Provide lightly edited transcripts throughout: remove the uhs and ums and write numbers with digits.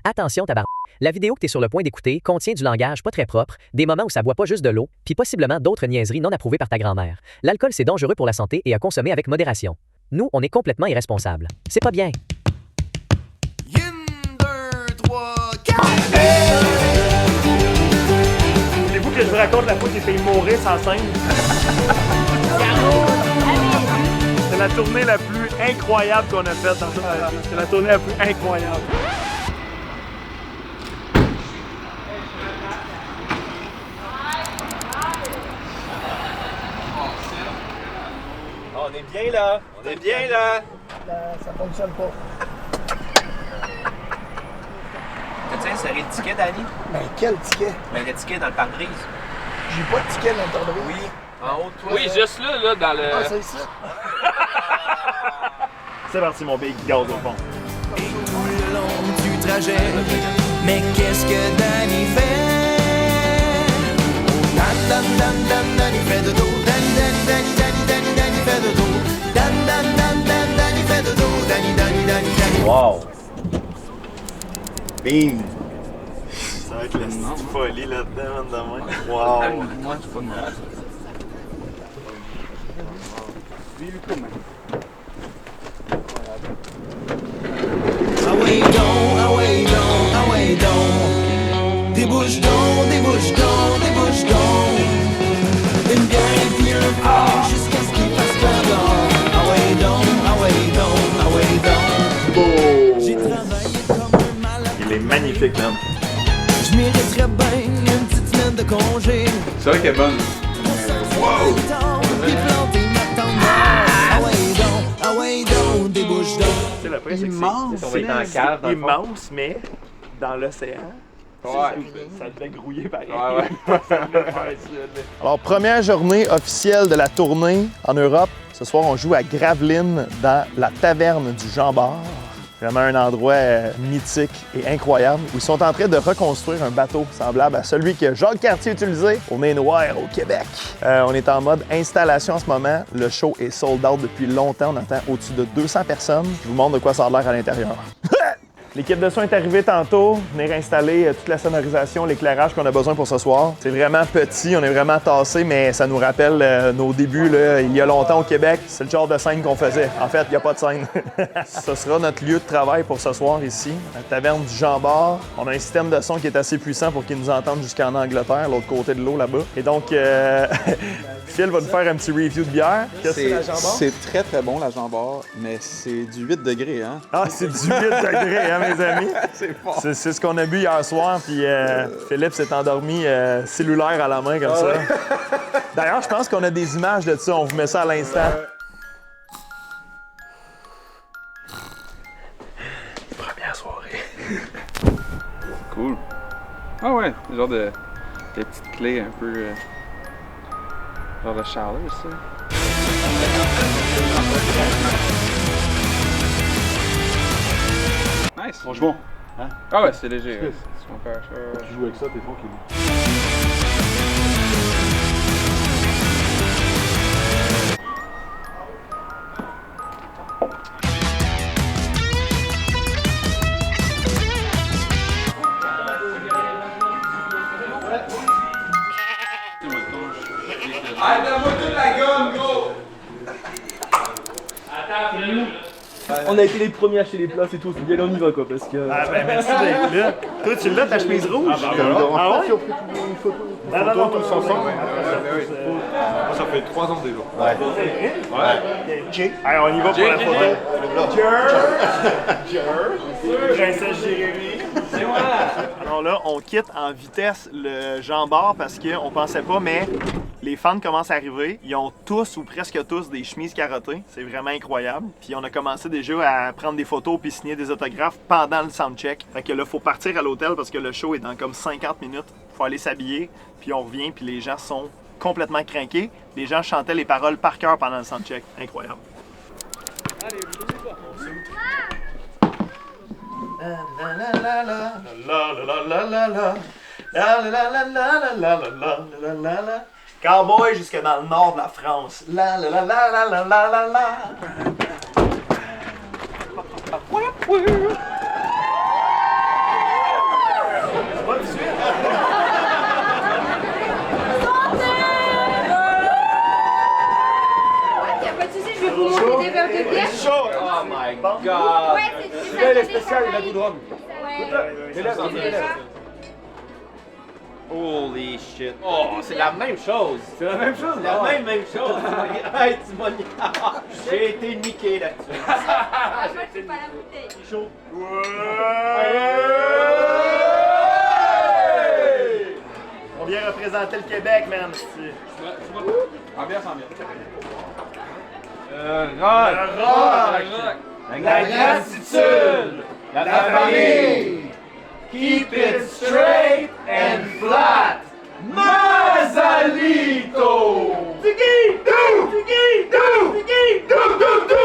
Attention tabarnak. La vidéo que t'es sur le point d'écouter contient du langage pas très propre, des moments où ça boit pas juste de l'eau, puis possiblement d'autres niaiseries non approuvées par ta grand-mère. L'alcool c'est dangereux pour la santé et à consommer avec modération. Nous, on est complètement irresponsables. C'est pas bien. Voulez-vous que je vous raconte la fois que j'ai failli mourir sans scène? C'est la tournée la plus incroyable qu'on a faite dans toute ma vie. C'est la tournée la plus incroyable. On est bien là! On est bien là! Ça fonctionne pas. T'as-tu inséré le ticket, Danny? Mais quel ticket? Ben, le ticket dans le pare-brise. J'ai pas de ticket dans le pare-brise. Oui. En haut de toi. Oui, juste là, dans le... Ah, c'est ça. C'est parti, mon big gaz au fond. Et tout le long du trajet, mais qu'est-ce que Danny fait? Oh, Dan, il fait de dos. Danny fait de dos. Danny fait de dos. Danny. Wow! Bing! Ça va être la petite folie là-dedans, demain. Wow! Moi, c'est pas de mal. Ah ouais donc. Des bouches d'onde. Une bière et puis un fort jusqu'à ce qu'il fasse clair dehors. Ah ouais donc. Oh! J'ai travaillé comme un malade. Il est magnifique, man. Je mériterais bien une petite semaine de congé. C'est vrai qu'elle est bonne. Wow! Puis planter ma tendance. Ah ouais donc, des bouches d'onde. Tu sais, le pire, c'est que Immense! On va être en cave dans c'est le fond. immense, mais dans l'océan, Ouais. ça devait grouiller pareil. Ouais. Ça devait faire ça. Alors, première journée officielle de la tournée en Europe. Ce soir, on joue à Gravelines dans la taverne du Jean-Bart. Vraiment un endroit mythique et incroyable où ils sont en train de reconstruire un bateau semblable à celui que Jacques Cartier utilisait au Nez Noir au Québec. On est en mode installation en ce moment. Le show est sold out depuis longtemps. On attend au-dessus de 200 personnes. Je vous montre de quoi ça a l'air à l'intérieur. L'équipe de son est arrivée tantôt, venir installer toute la sonorisation, l'éclairage qu'on a besoin pour ce soir. C'est vraiment petit, on est vraiment tassé, mais ça nous rappelle nos débuts là, il y a longtemps au Québec. C'est le genre de scène qu'on faisait. En fait, il n'y a pas de scène. Ce sera notre lieu de travail pour ce soir ici, la taverne du Jean-Bart. On a un système de son qui est assez puissant pour qu'ils nous entendent jusqu'en Angleterre, l'autre côté de l'eau là-bas. Et donc, Phil va nous faire un petit review de bière. Qu'est-ce que c'est la Jean-Bart? C'est très très bon la Jean-Bart, mais c'est du 8 degrés, hein? Ah, c'est du 8 degrés, hein, mes amis? C'est fort. C'est ce qu'on a bu hier soir, puis Philippe s'est endormi cellulaire à la main comme ça. D'ailleurs, je pense qu'on a des images de ça, on vous met ça à l'instant. Première soirée. Cool. Ah ouais, genre de petites clés un peu... genre de chaleur, ça. Nice. Franchement, hein? Ah ouais, c'est léger. Ouais. Si on fait ça... Tu joues avec ça, t'es tranquille. On a été les premiers à acheter les places et tout, c'est bien là on y va quoi, parce que... Ah ben merci d'être là. Toi, tu l'as, ta chemise rouge? Ah ouais? Non, tous ensemble. Ça fait 3 ans déjà. Allez, on y va pour la photo. Princesse Jérémy. C'est moi! Alors là, on quitte en vitesse le Jean-Bart parce qu'on pensait pas, mais les fans commencent à arriver. Ils ont tous ou presque tous des chemises carottées. C'est vraiment incroyable. Puis on a commencé déjà à prendre des photos puis signer des autographes pendant le soundcheck. Fait que là, faut partir à l'hôtel parce que le show est dans comme 50 minutes. Faut aller s'habiller, puis on revient, puis les gens sont complètement craqués. Les gens chantaient les paroles par cœur pendant le soundcheck. Incroyable. Cowboy jusque dans le nord de la France. La la la la la la la la la. my god! Celui-là, il est spécial, il a goût de rhum. Holy shit. Oh, c'est la même chose. C'est la même chose? C'est la même chose. Hey, tu m'as niqué. J'ai été niqué là-dessus. C'est pas la bouteille. Chaud. On vient représenter le Québec, man. Ambiance, ambiance. Rock. La gratitude. La famille. Keep it straight and flat. Mazalito. Tiki do. Tiki do. Tiki do do do.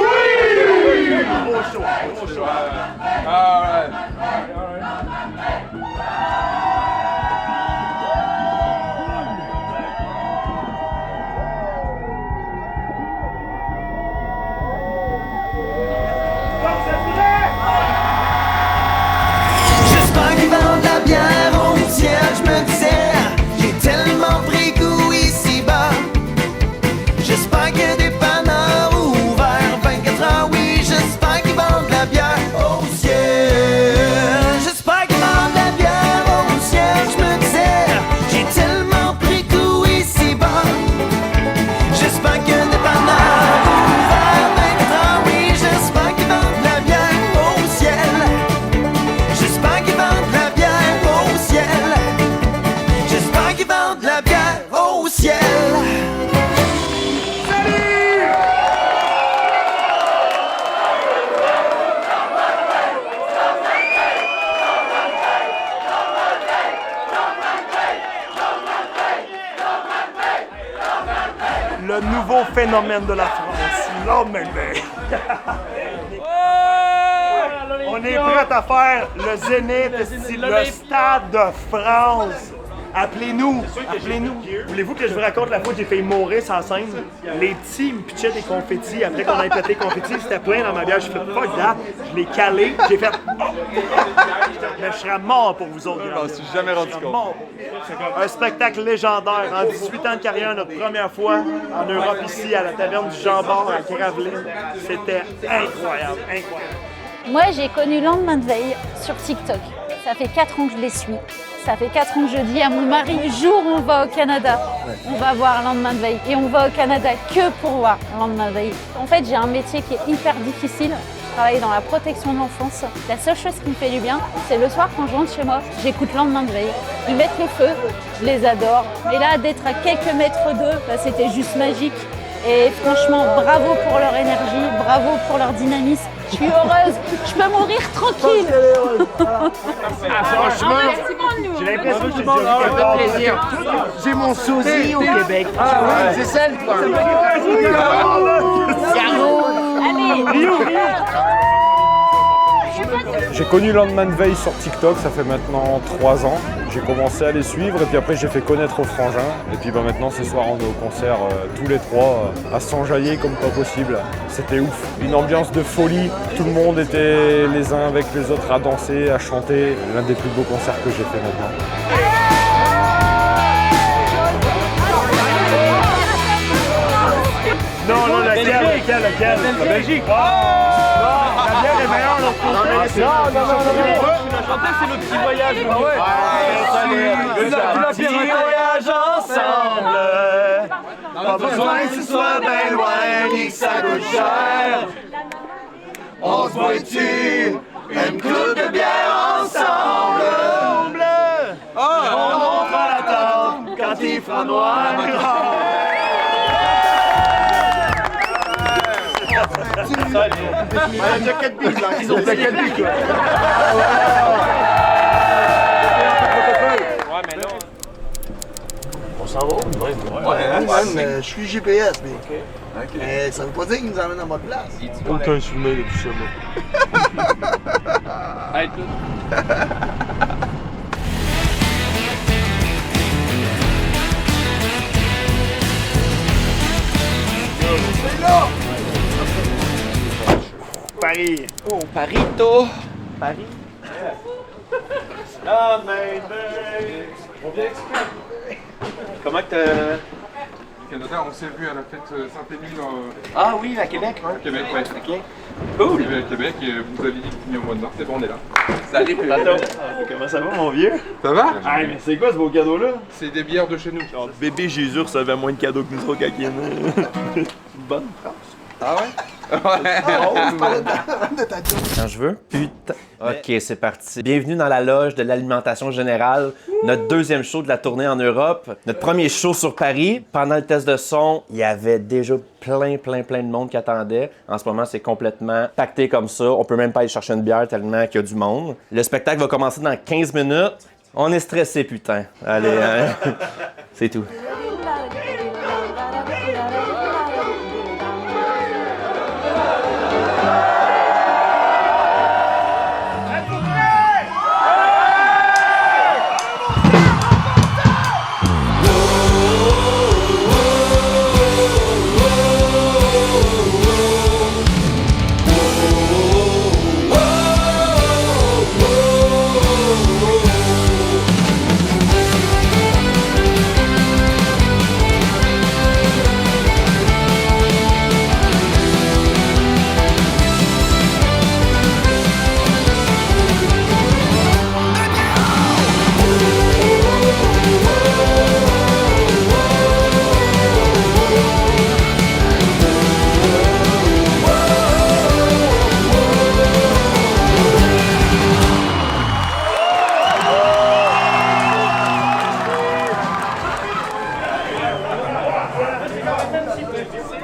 Oui. Gros chaud. Gros chaud. Alright. J'espère qu'ils vendent de la bière au ciel, je me disais, j'ai tellement pris goût ici-bas. J'espère qu'il y a des dépanneurs ouverts 24 heures, oui, j'espère qu'ils vendent de la bière au ciel. J'espère qu'ils vendent de la bière au ciel, je me disais, j'ai tellement pris goût ici-bas. J'espère qu'il y a des dépanneurs ouverts 24 heures, oui, j'espère qu'ils vendent de la bière au ciel. J'espère qu'ils vendent de la bière au ciel. J'espère qu'ils vendent de la bière au ciel. Le nouveau phénomène de la France, l'Lendemain Veille. On est prêt à faire le Zénith, le Stade de France. Appelez-nous, appelez-nous. Voulez-vous que je vous raconte la fois que j'ai failli mourir sans scène? Les petits me pitchaient des confettis. Après qu'on ait pété les confettis, c'était plein dans ma bière. J'ai fait fuck that. Je l'ai calé. J'ai fait. Mais je serais mort pour vous autres. Je m'en suis jamais rendu compte. Mort. Un spectacle légendaire. En 18 ans de carrière, notre première fois en Europe ici, à la taverne du Jean-Bart à Gravelines. C'était incroyable, incroyable. Moi, j'ai connu Lendemain de Veille sur TikTok. Ça fait 4 ans que je les suis. Ça fait 4 ans que je dis à mon mari, jour où on va au Canada, on va voir Lendemain de Veille. Et on va au Canada que pour voir Lendemain de Veille. En fait, j'ai un métier qui est hyper difficile. Je travaille dans la protection de l'enfance. La seule chose qui me fait du bien, c'est le soir quand je rentre chez moi, j'écoute Lendemain de Veille. Ils mettent le feu, je les adore. Et là, d'être à quelques mètres d'eux, bah, c'était juste magique. Et franchement, bravo pour leur énergie, bravo pour leur dynamisme. Je suis heureuse, je peux mourir tranquille. Franchement, j'ai l'impression que j'ai plaisir. J'ai mon sosie au Québec. C'est ça le point. J'ai connu Lendemain de Veille sur TikTok, ça fait maintenant 3 ans. J'ai commencé à les suivre et puis après j'ai fait connaître aux frangins. Et puis maintenant ce soir on est au concert tous les trois à s'enjailler comme pas possible. C'était ouf, une ambiance de folie. Tout le monde était les uns avec les autres à danser, à chanter. L'un des plus beaux concerts que j'ai fait maintenant. Non, lequel? La Belgique. La bière est meilleure, l'autre côté. Non. La chanteuse, c'est le petit voyage. Le petit voyage ensemble. Pas besoin que ce soit bien loin, ni que ça coûte cher. On se boit-tu une coupe de bière ensemble? On monte à la tente quand il fera noir. Il y a 4 billes là, ils ont 4 billes là. Ouais, mais là. On s'en va où? Ouais, mais je suis GPS, mais. Mais ça veut pas dire qu'ils nous emmènent à bonne place. Aucun souvenir de tout ça, moi. Hey, tout. Paris. Oh, Parito. Paris. Lendemain de veille. Comment que Canada. On s'est vu à la fête Saint-Émile. Ah oui, à Québec, À Québec, ouais. OK. On Cool. s'est vu à Québec et vous avez dit que vous veniez au mois de mars. C'est bon, on est là. Salut. Comment ça va, mon vieux? Ça va? Ah, mais c'est quoi ce beau cadeau-là? C'est des bières de chez nous. Genre, bébé Jésus recevait moins de cadeaux que nous autres à Kin. Bonne phrase. Ah ouais? Quand je veux. Putain. OK, c'est parti. Bienvenue dans la loge de l'alimentation générale. Notre deuxième show de la tournée en Europe. Notre premier show sur Paris. Pendant le test de son, il y avait déjà plein de monde qui attendait. En ce moment, c'est complètement pacté comme ça. On peut même pas aller chercher une bière tellement qu'il y a du monde. Le spectacle va commencer dans 15 minutes. On est stressé, putain. Allez, hein? C'est tout.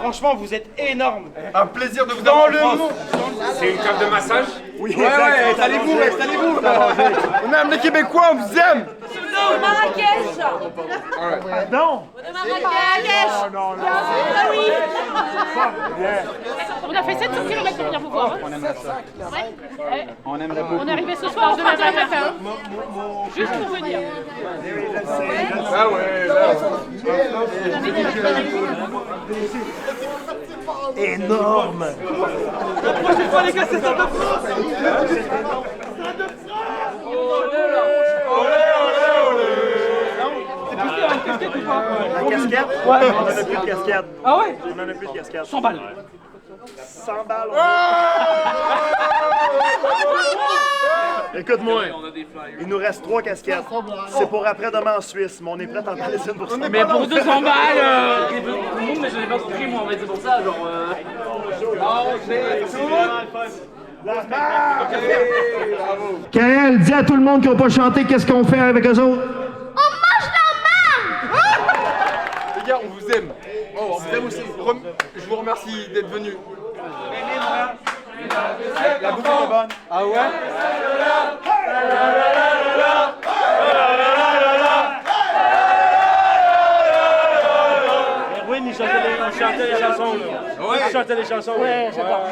Franchement, vous êtes énorme. Un plaisir de vous Dans avoir le en France. monde. C'est une table de massage? Oui, Ouais, installez-vous, installez-vous. On aime les Québécois, on vous aime. Marrakech. Non! Marrakech. Non. Ah oui. On a fait 700 km pour venir vous voir. On aimerait beaucoup. On est arrivé ce soir, demain matin. Juste pour venir. Ah ouais, Énorme! La prochaine fois, les gars, c'est Stade de France. La casquette? Ouais. On en a plus de casquette. Ah ouais? On en a plus de casquette. 100 balles. 100 balles. Écoute-moi, il nous reste 3 casquettes. C'est pour après-demain en Suisse, mais on est prêt à en laisser une pour 100 balles. Mais pour 200 balles, tout le monde, mais j'en ai pas compris, moi, en fait, c'est pour ça, genre. Kael, dis à tout le monde qui n'a pas chanté qu'est-ce qu'on fait avec eux autres. les gars, on vous aime. Oh, on vous aime aussi. Je vous remercie d'être venus. La bouffe est bonne. Ah ouais? Erwin, il chantait les chansons. Ouais. Il chantait les chansons. Ouais, j'adore.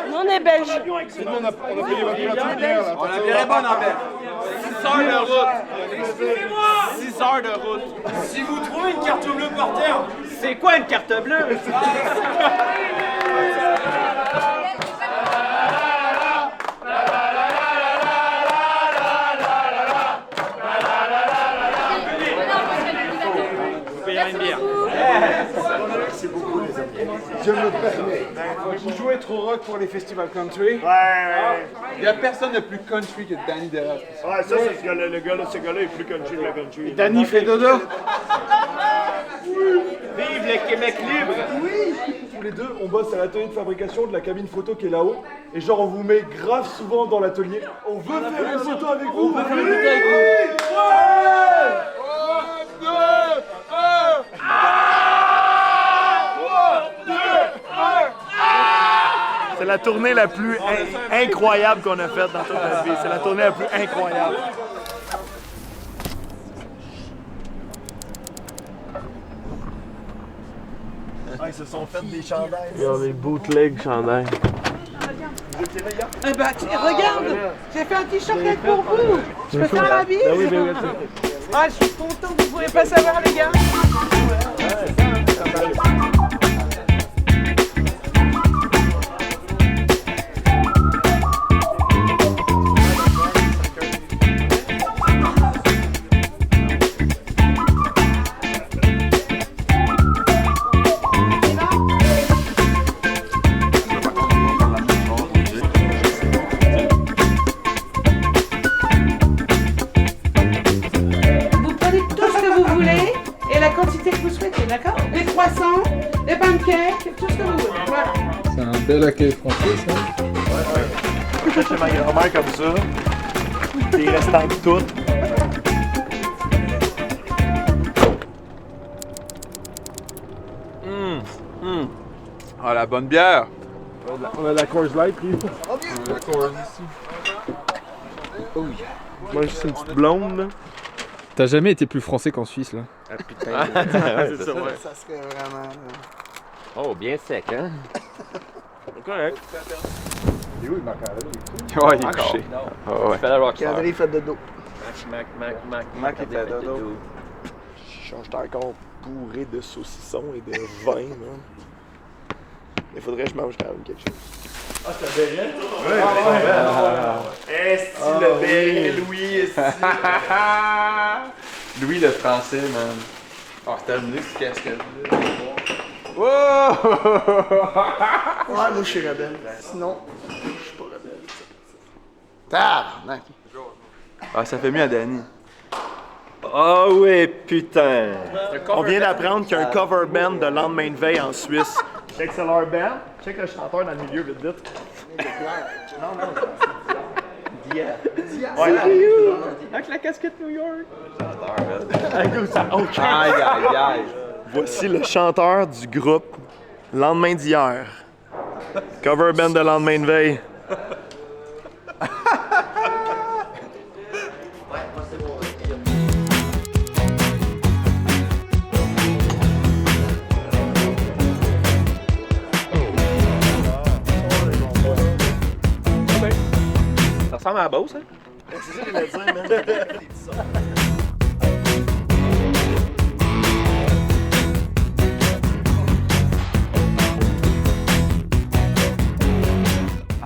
Nous, on est belges. On a payé votre bière. On a bien les bonnes en fait. 6 heures de route. Excusez-moi. 6 heures de route. Si vous trouvez une carte bleue par terre, c'est quoi une carte bleue? Une bière. Merci beaucoup, les amis. Je me permets. Vous jouez trop rock pour les festivals country? Ouais. Il n'y a personne de plus country que Danny Deras. Ouais, ça, c'est ce gars-là. Ce gars-là est plus country que le country. Danny fait dodo. Vive le Québec libre! Oui! Tous les deux, on bosse à l'atelier de fabrication de la cabine photo qui est là-haut. Et genre, on vous met grave souvent dans l'atelier. On veut faire une photo avec vous! On veut faire une photo avec vous! C'est la tournée la plus incroyable qu'on a faite dans toute notre vie. C'est la tournée la plus incroyable. Ah, ils se sont fait des chandails. Ils ont des bootleg chandails. Eh ben, regarde, j'ai fait un t-shirt pour vous. Je peux faire la bise? Ben oui, ben oui. Ah, je suis content, vous pouvez pas savoir, les gars. bel accueil français, ça. Ouais. Je vais chez ma grand-mère comme ça. Des restants de tout. Ah, la bonne bière! On a de la Coors Light, puis. On a la Coors ici. Oh oui. Moi, juste une petite blonde, là. T'as jamais été plus français qu'en Suisse, là? Ah putain, c'est ça, ouais. Ça serait vraiment... Oh, bien sec, hein? C'est correct. Et où, Marc-André? Ouais, il est couché. Oh, ouais. Tu fais la rockstar. André fait dodo. Mac, il fait dodo. Je suis encore bourré de saucissons et de vin, man. Il faudrait que je mange quand même quelque chose. Ah, c'est un béret, toi? Ouais. Est-ce le béret, Louis, est-ce Louis le français, man. Ah, c'est terminé ce casque-là. Ouais, moi je suis rebelle. Sinon, je suis pas rebelle. Tabarnak! Ah, ça fait mieux à Danny. Oh oui, putain! On vient d'apprendre qu'il y a un cover band de lendemain de veille en Suisse. Check c'est leur band. Check le chanteur dans le milieu, vite vite. Non, Dia. Ouais, avec la casquette New York. Ok. Aïe, aïe, aïe. Voici le chanteur du groupe Lendemain d'hier. Cover band de lendemain de veille. Ça ressemble à la Beauce, hein? C'est ça que je voulais dire, man.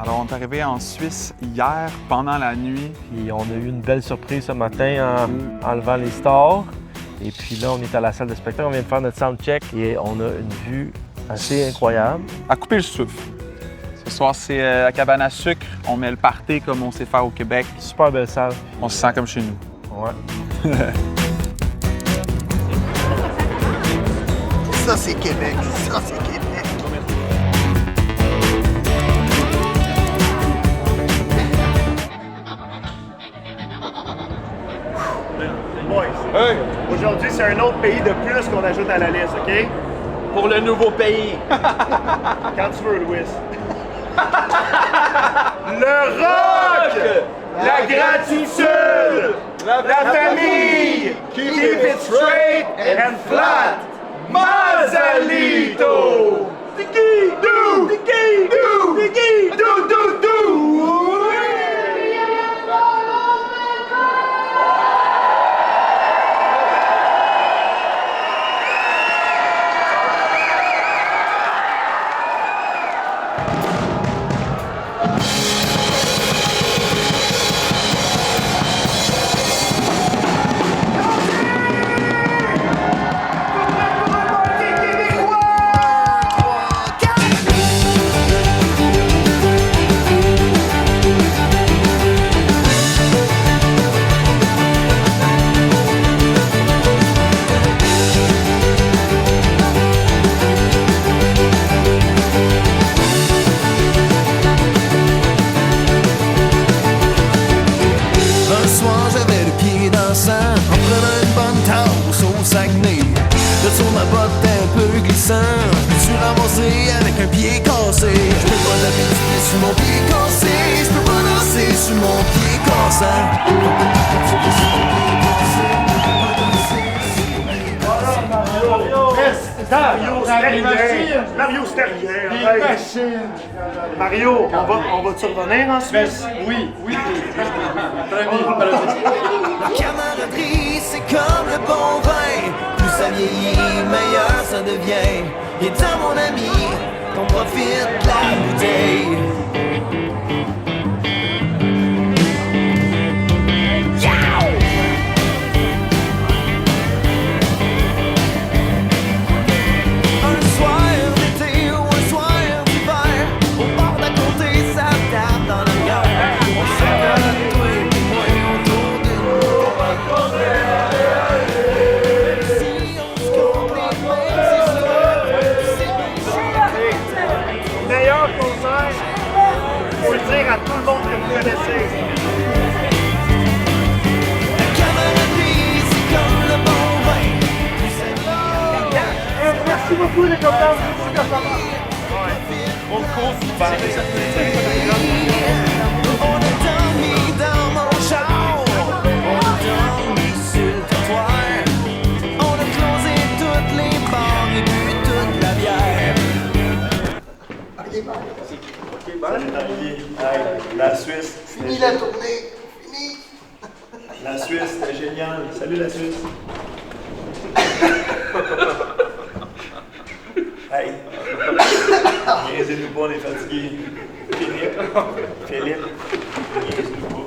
Alors, on est arrivé en Suisse hier, pendant la nuit. Puis on a eu une belle surprise ce matin en levant les stores. Et puis là, on est à la salle de spectacle, on vient de faire notre soundcheck et on a une vue assez incroyable. À couper le souffle. Ce soir, c'est la cabane à sucre. On met le party comme on sait faire au Québec. Super belle salle. On se sent comme chez nous. Ouais. Ça, c'est Québec. Ça, c'est Québec. Boys, Hey! aujourd'hui, c'est un autre pays de plus qu'on ajoute à la liste, OK? Pour le nouveau pays! Quand tu veux, Louis. Le rock! La gratitude! La famille! Keep it straight and flat! Mazalito! Tiki! Do! Tiki! Do! Tiki! Do! Do! Do! Avec un pied cassé, je peux pas danser sur mon pied cassé, je peux pas danser sur mon pied cassé. Mario, c'était rien. Mario, on va-tu revenir en Suisse? Oui. La camaraderie, c'est comme le bon vin. Plus ça vieillit, meilleur ça devient. Et dans mon ami, qu'on profite de la bouteille. Un soir d'été ou un soir d'hiver, au bord d'à côté, ça tape dans la gueule. On s'arrête, toi et moi, autour d'une si on se compte les mêmes histoires, c'est Meilleur qu'on On a dormi dans mon char, on a dormi sur le trottoir, on a closé toutes les bars et bu toute la bière. Salut Tanguy. Hey, la Suisse. Fini la tournée. Fini. La Suisse, c'était génial. Salut la Suisse. Hey. Niaisez-nous pas, on est fatigués. Philippe. Niaise-nous pas.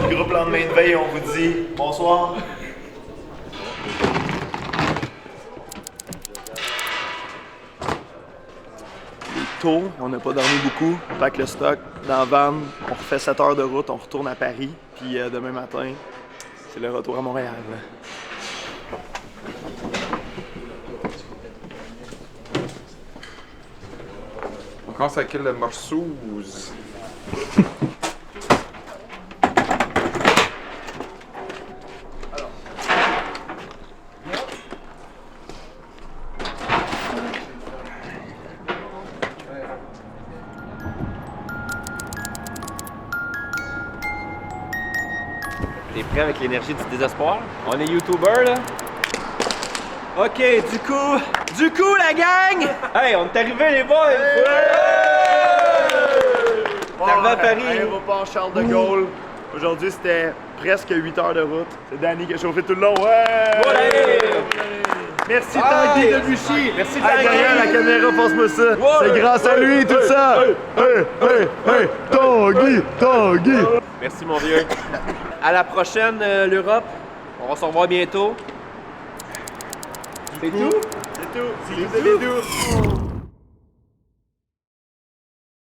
Le groupe lendemain de veille, on vous dit bonsoir. Tôt, on n'a pas dormi beaucoup, on pack le stock dans la van, on refait 7 heures de route, on retourne à Paris, puis demain matin, c'est le retour à Montréal. On commence avec le morceau. T'es prêt avec l'énergie du désespoir? On est YouTuber là? Ok, du coup la gang! Hey, on est arrivés les boys! On est arrivé à Paris. Aéroport Charles de Gaulle. Aujourd'hui, c'était presque 8 heures de route. C'est Danny qui a chauffé tout le long. Ouais! Merci Tanguy Debuchy! Merci Tanguy! Derrière la caméra, passe-moi ça! C'est grâce à lui, tout ça! Hey! Tanguy! Merci mon vieux. À la prochaine, l'Europe. On va se revoir bientôt. C'est tout? C'est tout!